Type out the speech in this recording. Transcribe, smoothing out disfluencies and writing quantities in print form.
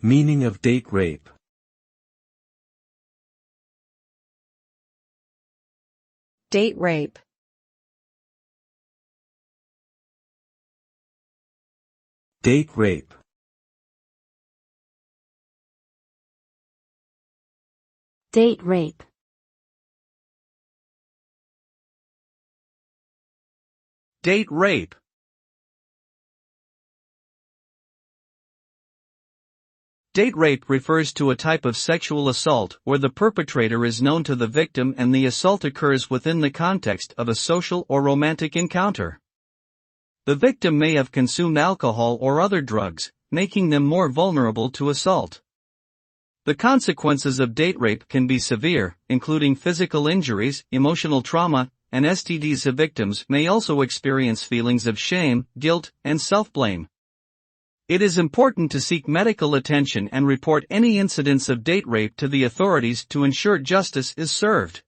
Meaning of date rape. Date rape. Date rape. Date rape. Date rape. Date rape refers to a type of sexual assault where the perpetrator is known to the victim and the assault occurs within the context of a social or romantic encounter. The victim may have consumed alcohol or other drugs, making them more vulnerable to assault. The consequences of date rape can be severe, including physical injuries, emotional trauma, and STDs. The victims may also experience feelings of shame, guilt, and self-blame. It is important to seek medical attention and report any incidents of date rape to the authorities to ensure justice is served.